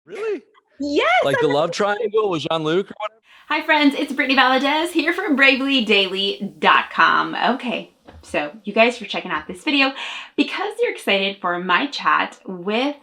Really? Yes, Like I the love love triangle with Jean-Luc or whatever? Hi friends, it's Brittany Valadez here from bravelyddaily.com. Okay, so you guys for checking out this video because you're excited for my chat with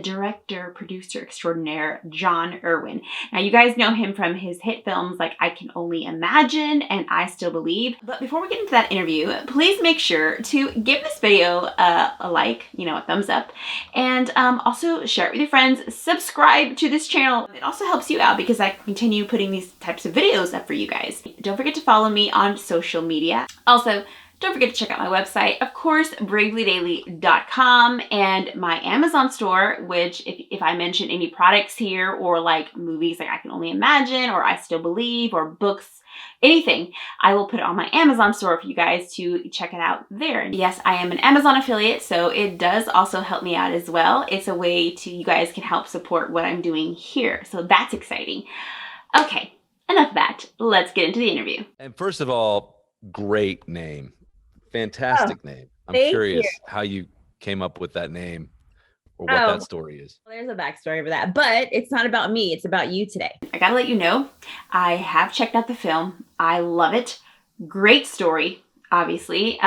director, producer extraordinaire, John Erwin. Now you guys know him from his hit films like I Can Only Imagine and I Still Believe. But before we get into that interview, please make sure to give this video a like, a thumbs up, and also share it with your friends, subscribe to this channel. It also helps you out because I continue putting these types of videos up for you guys. Don't forget to follow me on social media. Also, don't forget to check out my website, of course, bravelyddaily.com, and my Amazon store, which if I mention any products here or like movies like I Can Only Imagine or I Still Believe or books, anything, I will put it on my Amazon store for you guys to check it out there. And yes, I am an Amazon affiliate, so it does also help me out as well. It's a way to, you guys can help support what I'm doing here. So that's exciting. Okay, enough of that. Let's get into the interview. And first of all, great name. Oh, Fantastic name. I'm thank you. curious how you came up with that name or what that Oh, story is. well, there's a backstory for that, but it's not about me. It's about you today. I gotta let you know, I have checked out the film. I love it. Great story, obviously.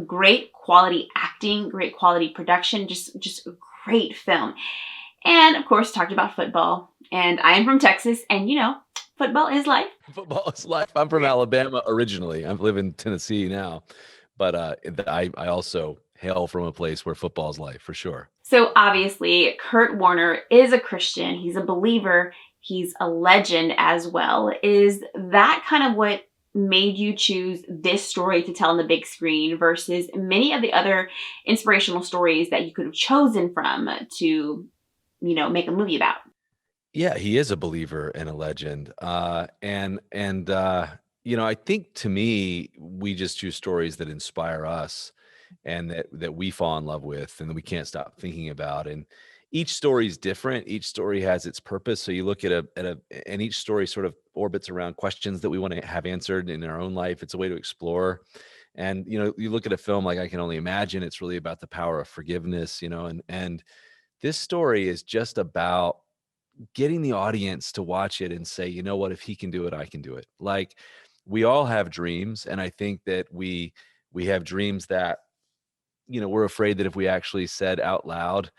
Great quality acting, great quality production, just a great film. And of course, talked about football. And I am from Texas, and football is life. Football is life. I'm from Alabama originally. I live in Tennessee now, but I also hail from a place where football is life for sure. So obviously, Kurt Warner is a Christian. He's a believer. He's a legend as well. Is that kind of what made you choose this story to tell on the big screen versus many of the other inspirational stories that you could have chosen from to, make a movie about? Yeah, he is a believer and a legend. I think to me, we just choose stories that inspire us and that we fall in love with and that we can't stop thinking about. And each story is different. Each story has its purpose. So you look and each story sort of orbits around questions that we want to have answered in our own life. It's a way to explore. And you look at a film like I Can Only Imagine. It's really about the power of forgiveness. And this story is just about getting the audience to watch it and say, you know what, if he can do it, I can do it. Like, we all have dreams, and I think that we have dreams that we're afraid that if we actually said out loud,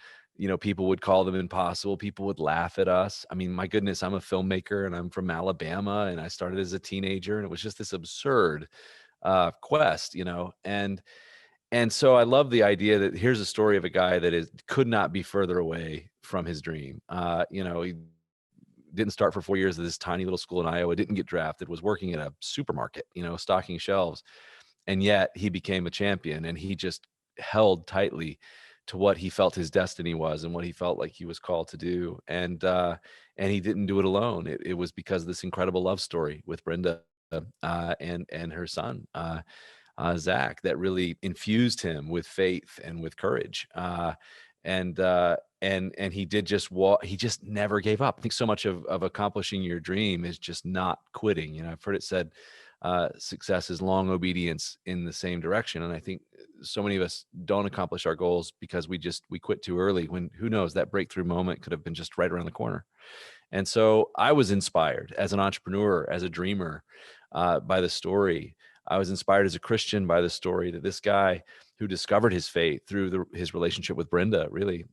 people would call them impossible. People would laugh at us. I mean, my goodness, I'm a filmmaker and I'm from Alabama, and I started as a teenager, and it was just this absurd quest, and so I love the idea that here's a story of a guy that could not be further away from his dream. He didn't start for 4 years at this tiny little school in Iowa, didn't get drafted, was working at a supermarket, stocking shelves. And yet he became a champion, and he just held tightly to what he felt his destiny was and what he felt like he was called to do. And he didn't do it alone. It was because of this incredible love story with Brenda and her son. Zach, that really infused him with faith and with courage. And he did just walk. He just never gave up. I think so much of accomplishing your dream is just not quitting. I've heard it said, success is long obedience in the same direction. And I think so many of us don't accomplish our goals because we quit too early, when who knows, that breakthrough moment could have been just right around the corner. And so I was inspired as an entrepreneur, as a dreamer, by the story. I was inspired as a Christian by the story that this guy who discovered his faith through his relationship with Brenda, really,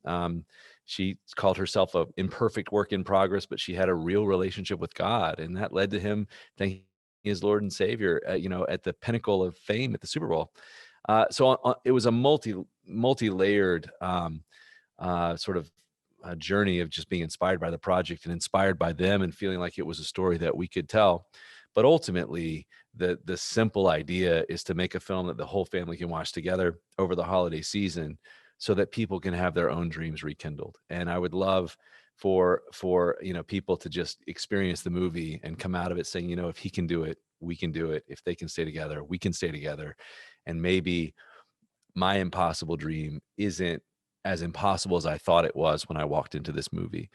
she called herself a imperfect work in progress, but she had a real relationship with God. And that led to him thanking his Lord and Savior, at the pinnacle of fame at the Super Bowl. It was a multi-layered sort of a journey of just being inspired by the project and inspired by them and feeling like it was a story that we could tell. But ultimately, the simple idea is to make a film that the whole family can watch together over the holiday season so that people can have their own dreams rekindled. And I would love for people to just experience the movie and come out of it saying, if he can do it, we can do it. If they can stay together, we can stay together. And maybe my impossible dream isn't as impossible as I thought it was when I walked into this movie.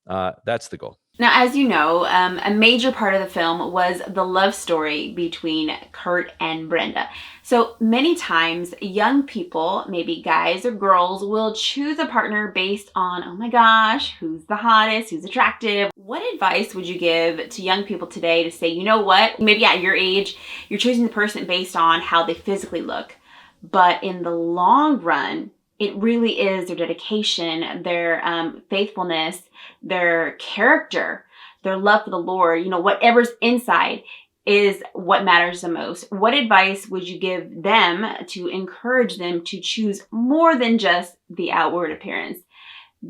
That's the goal. Now, as you know, a major part of the film was the love story between Kurt and Brenda. So many times, young people, maybe guys or girls, will choose a partner based on, oh my gosh, who's the hottest, who's attractive. What advice would you give to young people today to say, you know what, maybe at your age, you're choosing the person based on how they physically look, but in the long run, it really is their dedication, their faithfulness, their character, their love for the Lord, whatever's inside is what matters the most. What advice would you give them to encourage them to choose more than just the outward appearance?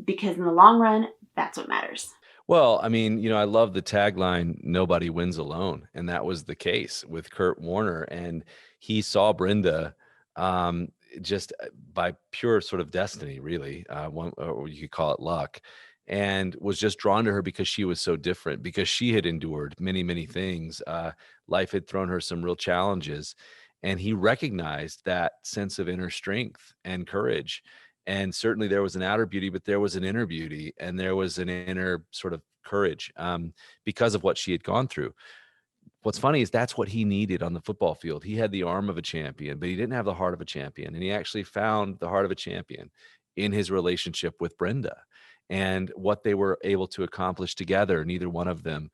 Because in the long run, that's what matters. Well, I mean, I love the tagline, nobody wins alone. And that was the case with Kurt Warner. And he saw Brenda just by pure sort of destiny, really, or you could call it luck, and was just drawn to her because she was so different, because she had endured many, many things. Life had thrown her some real challenges. And he recognized that sense of inner strength and courage. And certainly there was an outer beauty, but there was an inner beauty, and there was an inner sort of courage because of what she had gone through. What's funny is that's what he needed on the football field. He had the arm of a champion, but he didn't have the heart of a champion. And he actually found the heart of a champion in his relationship with Brenda, and what they were able to accomplish together. Neither one of them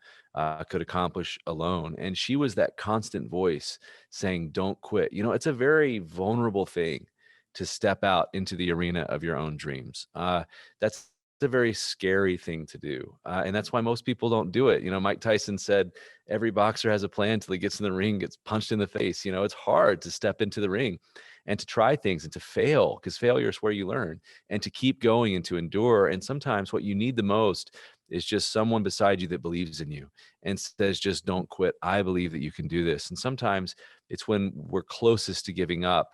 could accomplish alone. And she was that constant voice saying, don't quit. It's a very vulnerable thing to step out into the arena of your own dreams. That's a very scary thing to do. And that's why most people don't do it. Mike Tyson said, every boxer has a plan until he gets in the ring, gets punched in the face. It's hard to step into the ring and to try things and to fail, because failure is where you learn, and to keep going and to endure. And sometimes what you need the most is just someone beside you that believes in you and says, just don't quit. I believe that you can do this. And sometimes it's when we're closest to giving up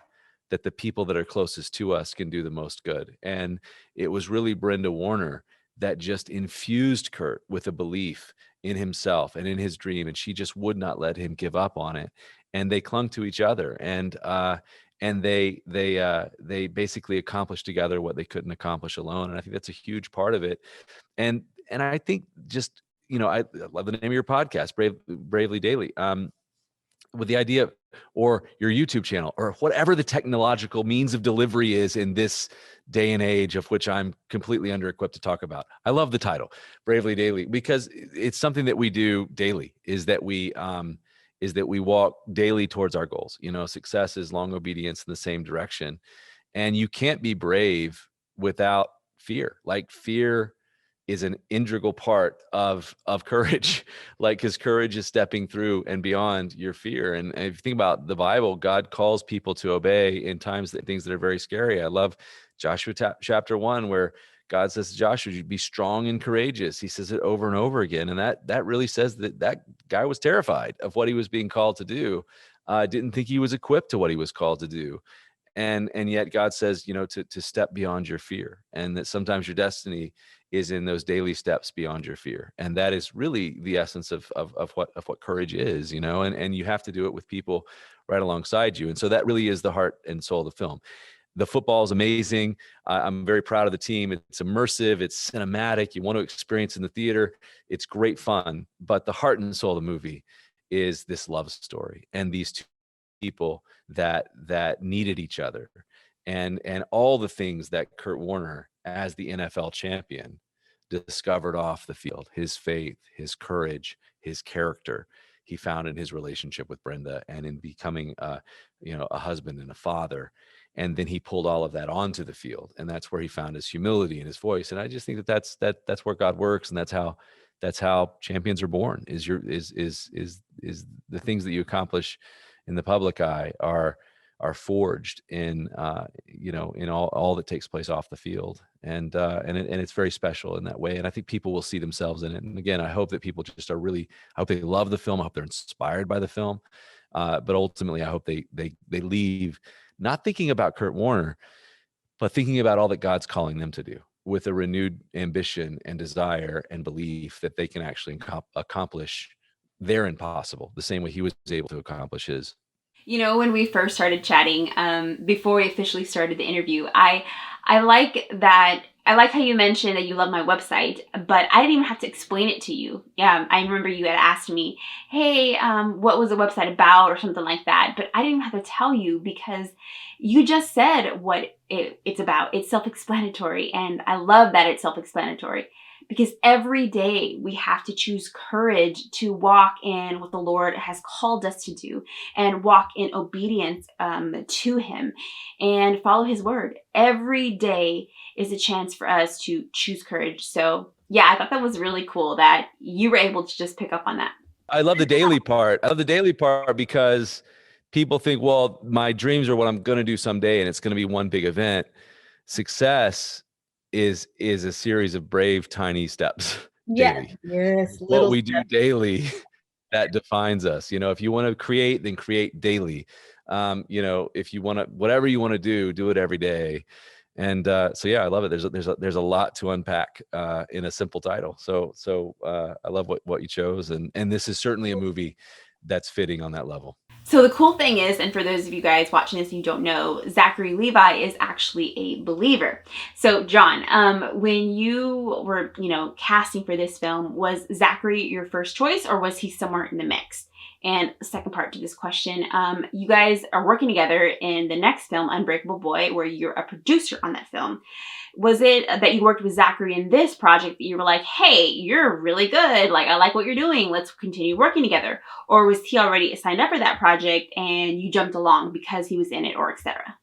that the people that are closest to us can do the most good. And it was really Brenda Warner that just infused Kurt with a belief in himself and in his dream. And she just would not let him give up on it. And they clung to each other. And they basically accomplished together what they couldn't accomplish alone. And I think that's a huge part of it. And I think just, I love the name of your podcast, Bravely Daily. With the idea, or your YouTube channel, or whatever the technological means of delivery is in this day and age, of which I'm completely under-equipped to talk about. I love the title, Bravely Daily, because it's something that we do daily, is that we walk daily towards our goals. Success is long obedience in the same direction. And you can't be brave without fear. Like, fear is an integral part of courage, because courage is stepping through and beyond your fear. And if you think about the Bible, God calls people to obey in times things that are very scary. I love Joshua chapter 1, where God says to Joshua, "You be strong and courageous." He says it over and over again. And that really says that guy was terrified of what he was being called to do. Didn't think he was equipped to what he was called to do. And yet God says, to step beyond your fear, and that sometimes your destiny is in those daily steps beyond your fear. And that is really the essence of what courage is, and you have to do it with people right alongside you. And so that really is the heart and soul of the film. The football is amazing. I'm very proud of the team. It's immersive. It's cinematic. You want to experience in the theater. It's great fun. But the heart and soul of the movie is this love story, and these two people that needed each other, and all the things that Kurt Warner, as the NFL champion, discovered off the field. His faith, his courage, his character, he found in his relationship with Brenda, and in becoming a husband and a father. And then he pulled all of that onto the field, and that's where he found his humility and his voice. And I just think that's where God works, and that's how champions are born. Is the things that you accomplish in the public eye are forged in in all that takes place off the field. And it's very special in that way. And I think people will see themselves in it. And again, I hope that people just I hope they love the film. I hope they're inspired by the film. But ultimately, I hope they leave not thinking about Kurt Warner, but thinking about all that God's calling them to do, with a renewed ambition and desire and belief that they can actually accomplish their impossible the same way he was able to accomplish his. You know, when we first started chatting, before we officially started the interview, I like that. I like how you mentioned that you love my website, but I didn't even have to explain it to you. Yeah, I remember you had asked me, "Hey, what was the website about?" or something like that. But I didn't even have to tell you because you just said what it's about. It's self-explanatory, and I love that it's self-explanatory because every day we have to choose courage to walk in what the Lord has called us to do and walk in obedience to Him and follow His word. Every day is a chance for us to choose courage. So, yeah, I thought that was really cool that you were able to just pick up on that. I love the daily part. I love the daily part because people think, well, my dreams are what I'm going to do someday, and it's going to be one big event. Success is a series of brave, tiny steps Yes, daily. yes, What little we do daily that defines us. You know, if you want to create, then create daily. You know, if you want to, whatever you want to do it every day. And so, yeah, I love it. There's a lot to unpack in a simple title. So I love what you chose, and this is certainly a movie that's fitting on that level. So the cool thing is, and for those of you guys watching this and you don't know, Zachary Levi is actually a believer. So John, when you were, casting for this film, was Zachary your first choice or was he somewhere in the mix? And the second part to this question, you guys are working together in the next film, Unbreakable Boy, where you're a producer on that film. Was it that you worked with Zachary in this project that you were like, hey, you're really good. Like, I like what you're doing. Let's continue working together. Or was he already signed up for that project and you jumped along because he was in it, or etc.?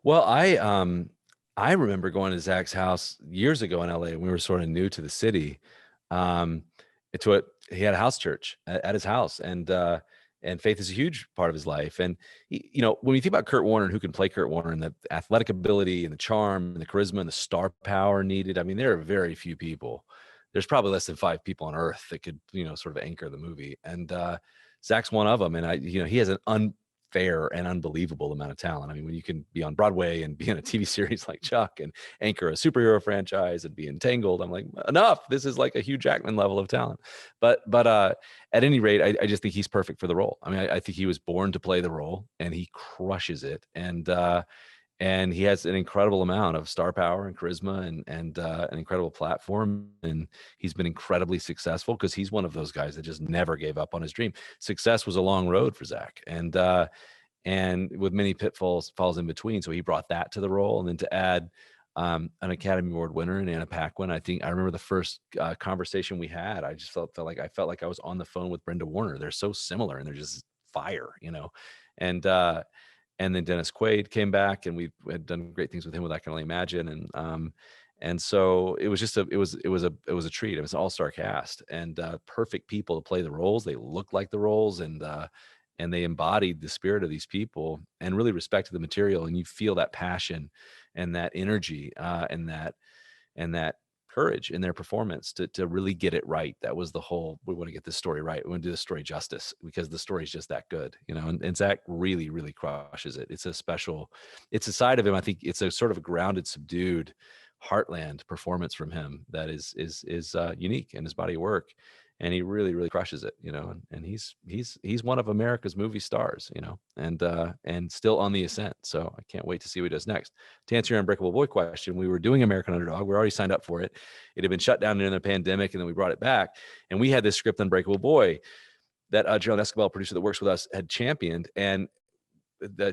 Well, I remember going to Zach's house years ago in LA when we were sort of new to the city. Um, he had a house church at his house, and faith is a huge part of his life. And when you think about Kurt Warner and who can play Kurt Warner and the athletic ability and the charm and the charisma and the star power needed, I mean, there are very few people. There's probably less than 5 people on earth that could, sort of anchor the movie. And Zach's one of them. And he has an unfair and unbelievable amount of talent. I mean, when you can be on Broadway and be in a TV series like Chuck and anchor a superhero franchise and be entangled, I'm like, enough. This is like a Hugh Jackman level of talent. But at any rate, I just think he's perfect for the role. I mean, I think he was born to play the role, and he crushes it. And he has an incredible amount of star power and charisma and an incredible platform. And he's been incredibly successful because he's one of those guys that just never gave up on his dream. Success was a long road for Zach, and with many pitfalls falls in between. So he brought that to the role, and then to add an Academy Award winner and Anna Paquin. I remember the first conversation we had. I just felt like I was on the phone with Brenda Warner. They're so similar, and they're just fire, and and then Dennis Quaid came back, and we had done great things with him with I Can Only Imagine, and so it was just it was a treat. It was an all-star cast, and perfect people to play the roles. They looked like the roles, and they embodied the spirit of these people and really respected the material. And you feel that passion and that energy and that courage in their performance to really get it right. That was the whole, we want to get this story right. We want to do the story justice because the story is just that good, and Zach really, really crushes it. It's a side of him. I think it's a sort of a grounded, subdued heartland performance from him that is unique in his body of work. And he really, really crushes it, and he's one of America's movie stars, and still on the ascent. So I can't wait to see what he does next. To answer your Unbreakable Boy question, we were doing American Underdog. We already signed up for it. It had been shut down during the pandemic, and then we brought it back. And we had this script, Unbreakable Boy, that Joan Escobar, producer that works with us, had championed. And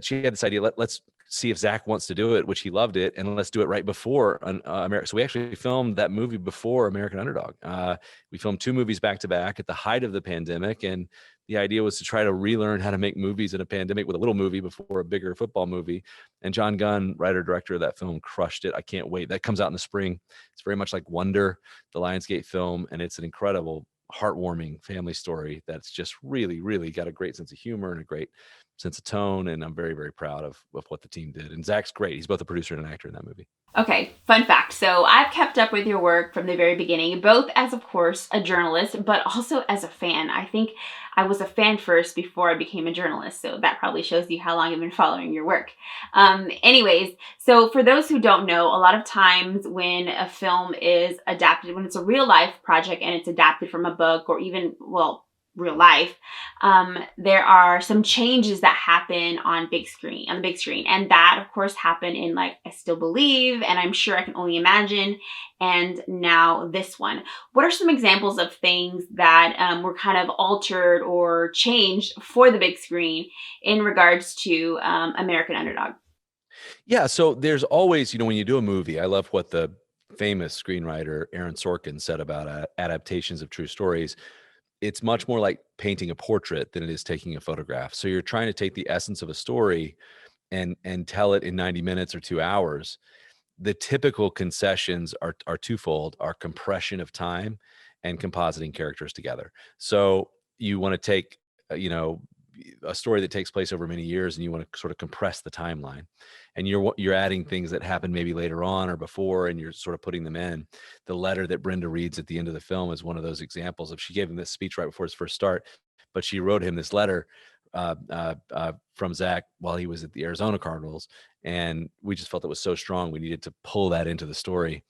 she had this idea, let's see if Zach wants to do it, which he loved it, and let's do it right before America. So we actually filmed that movie before American Underdog. We filmed 2 movies back to back at the height of the pandemic, and the idea was to try to relearn how to make movies in a pandemic with a little movie before a bigger football movie. And John Gunn, writer director of that film, crushed it. I can't wait. That comes out in the spring. It's very much like Wonder, the Lionsgate film, and it's an incredible, heartwarming family story that's just really, really got a great sense of humor and a great sense of tone. And I'm very, very proud of what the team did. And Zach's great. He's both a producer and an actor in that movie. Okay, fun fact. So I've kept up with your work from the very beginning, both as, of course, a journalist, but also as a fan. I think I was a fan first before I became a journalist, so that probably shows you how long I've been following your work. Anyways, so for those who don't know, a lot of times when a film is adapted, when it's a real life project and it's adapted from a book or even, well, real life, there are some changes that happen on the big screen. And that of course happened in like I Still Believe, and I'm Sure I Can Only Imagine, and now this one. What are some examples of things that were kind of altered or changed for the big screen in regards to American Underdog? Yeah, so there's always, when you do a movie, I love what the famous screenwriter Aaron Sorkin said about adaptations of true stories. It's much more like painting a portrait than it is taking a photograph. So you're trying to take the essence of a story and tell it in 90 minutes or 2 hours. The typical concessions are twofold: are compression of time and compositing characters together. So you want to take, a story that takes place over many years, and you want to sort of compress the timeline, and you're adding things that happened maybe later on or before, and you're sort of putting them in. The letter that Brenda reads at the end of the film is one of those examples of, she gave him this speech right before his first start, but she wrote him this letter from Zach while he was at the Arizona Cardinals, and we just felt it was so strong we needed to pull that into the story.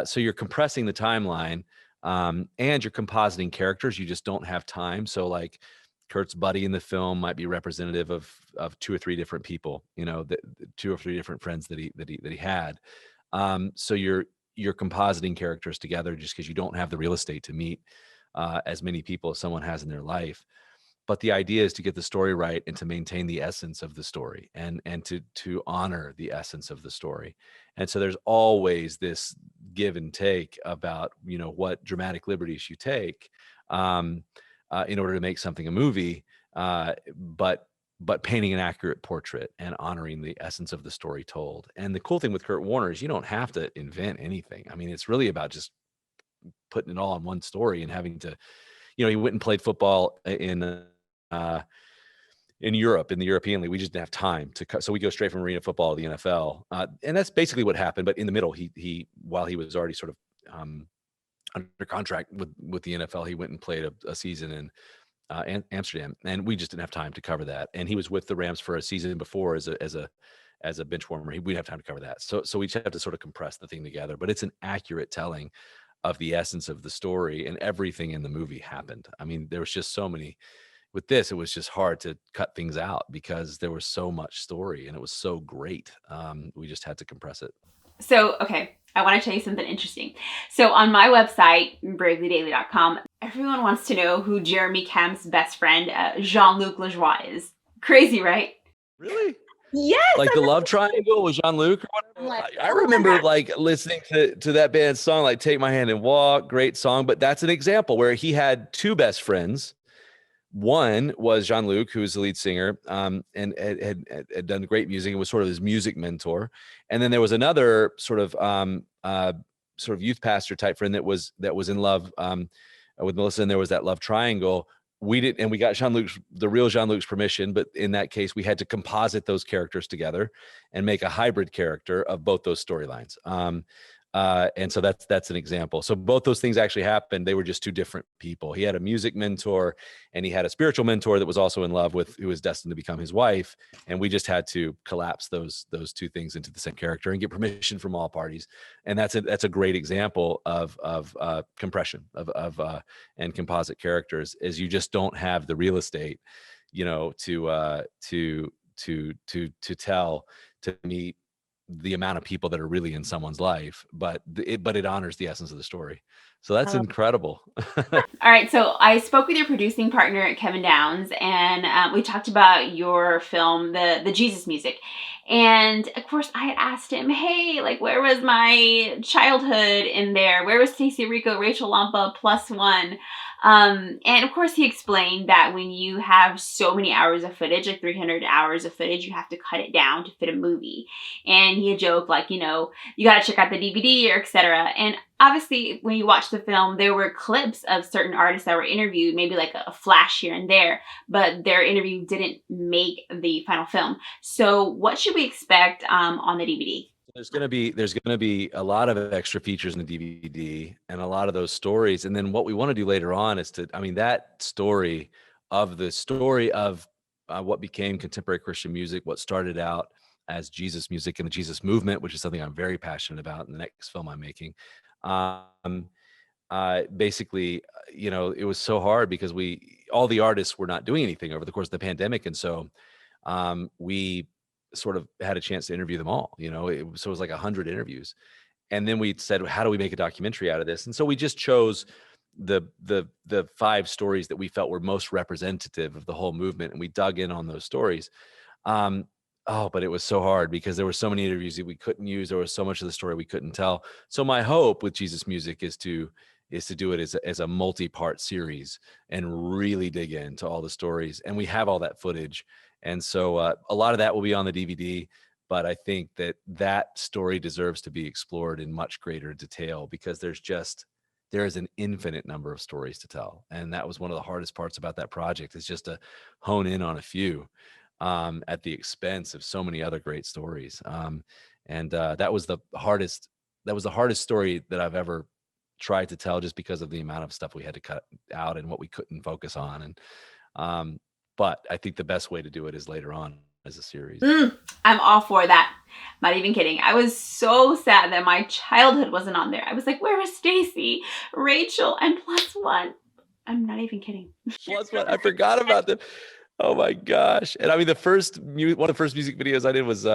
So you're compressing the timeline, and you're compositing characters. You just don't have time. So like Kurt's buddy in the film might be representative of 2 or 3 different people, that 2 or 3 different friends that he had. So you're compositing characters together just because you don't have the real estate to meet as many people as someone has in their life. But the idea is to get the story right and to maintain the essence of the story, and to honor the essence of the story. And so there's always this give and take about what dramatic liberties you take in order to make something a movie, but painting an accurate portrait and honoring the essence of the story told. And the cool thing with Kurt Warner is you don't have to invent anything. I mean, it's really about just putting it all in one story and having to, he went and played football in Europe, in the European League. We just didn't have time to cut. So we go straight from arena football to the NFL. And that's basically what happened. But in the middle, he while he was already sort of under contract with the NFL, he went and played a season in Amsterdam, and we just didn't have time to cover that. And he was with the Rams for a season before as a bench warmer. We'd have time to cover that. So we just have to sort of compress the thing together. But it's an accurate telling of the essence of the story, and everything in the movie happened. I mean, there was just so many. With this, it was just hard to cut things out because there was so much story and it was so great. We just had to compress it. So, okay, I want to tell you something interesting. So on my website, bravelydaily.com, everyone wants to know who Jeremy Camp's best friend, Jean-Luc LaJoie, is. Crazy, right? Really? Yes. Like the love triangle with Jean-Luc or whatever. I remember like listening to that band's song, like Take My Hand and Walk, great song. But that's an example where he had 2 best friends. One was Jean-Luc, who was the lead singer, and had done great music and was sort of his music mentor. And then there was another sort of youth pastor type friend that was in love with Melissa, and there was that love triangle. We got the real Jean-Luc's permission, but in that case, we had to composite those characters together and make a hybrid character of both those storylines. And so that's an example. So both those things actually happened. They were just 2 different people. He had a music mentor and he had a spiritual mentor that was also in love with, who was destined to become his wife. And we just had to collapse those 2 things into the same character and get permission from all parties. And that's a great example of compression and composite characters, is you just don't have the real estate, to tell, to meet the amount of people that are really in someone's life, but it honors the essence of the story. So that's incredible. All right. So I spoke with your producing partner, Kevin Downs, and we talked about your film, the Jesus Music. And of course I had asked him, hey, like, where was my childhood in there? Where was Stacey Rico, Rachel Lampa, +1? And of course he explained that when you have so many hours of footage, like 300 hours of footage, you have to cut it down to fit a movie. And he had joked like, you got to check out the DVD or etc. And obviously when you watch the film, there were clips of certain artists that were interviewed, maybe like a flash here and there, but their interview didn't make the final film. So what should we expect on the DVD? There's going to be a lot of extra features in the DVD and a lot of those stories. And then what we want to do later on is that story of what became contemporary Christian music, what started out as Jesus music and the Jesus movement, which is something I'm very passionate about in the next film I'm making. Basically, it was so hard because all the artists were not doing anything over the course of the pandemic. And so we sort of had a chance to interview them all, so it was like 100 interviews. And then we said, how do we make a documentary out of this? And so we just chose the 5 stories that we felt were most representative of the whole movement, and we dug in on those stories. But it was so hard because there were so many interviews that we couldn't use. There was so much of the story we couldn't tell. So my hope with Jesus Music is to do it as a multi-part series and really dig into all the stories. And we have all that footage. And so a lot of that will be on the DVD, but I think that story deserves to be explored in much greater detail because there is an infinite number of stories to tell. And that was one of the hardest parts about that project, is just to hone in on a few at the expense of so many other great stories. That was the hardest story that I've ever tried to tell, just because of the amount of stuff we had to cut out and what we couldn't focus on. But I think the best way to do it is later on as a series. I'm all for that. Not even kidding. I was so sad that my childhood wasn't on there. I was like, where was Stacy, Rachel, and Plus One? I'm not even kidding. Plus One, I forgot about them. Oh my gosh! And I mean, one of the first music videos I did was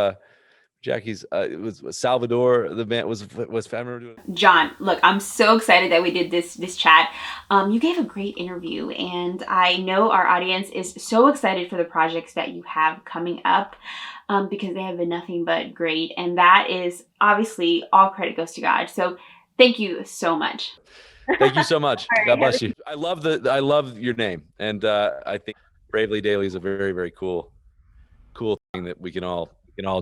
Jackie's. It was Salvador. The band was family doing. John, look, I'm so excited that we did this chat. You gave a great interview, and I know our audience is so excited for the projects that you have coming up, because they have been nothing but great, and that is obviously all credit goes to God. So thank you so much. Thank you so much. God bless you. I love your name, and I think Bravely Daily is a very, very cool thing that we can all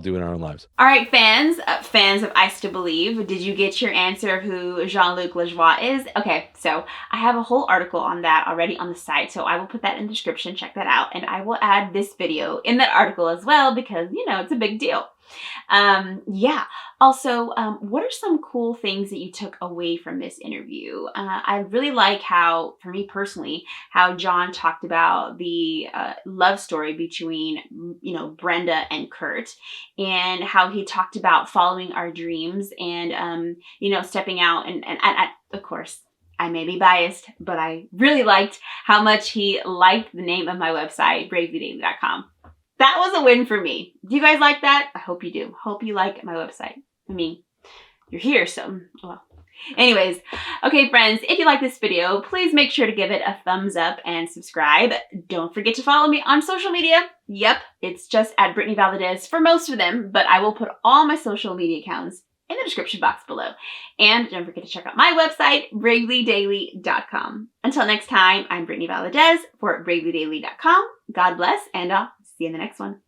do in our own lives. All right, fans of I Still Believe, did you get your answer of who Jean-Luc LaJoie is? Okay, so I have a whole article on that already on the site, so I will put that in the description. Check that out, and I will add this video in that article as well because, it's a big deal. Yeah. Also, what are some cool things that you took away from this interview? I really like how, for me personally, how John talked about the love story between, Brenda and Kurt, and how he talked about following our dreams and, stepping out. And of course, I may be biased, but I really liked how much he liked the name of my website, bravelydaily.com. That was a win for me. Do you guys like that? I hope you do. Hope you like my website. I mean, you're here, so, well. Anyways, okay, friends, if you like this video, please make sure to give it a thumbs up and subscribe. Don't forget to follow me on social media. Yep, it's just at Brittany Valadez for most of them, but I will put all my social media accounts in the description box below. And don't forget to check out my website, bravelydaily.com. Until next time, I'm Brittany Valadez for bravelydaily.com. God bless, and I'll see you in the next one.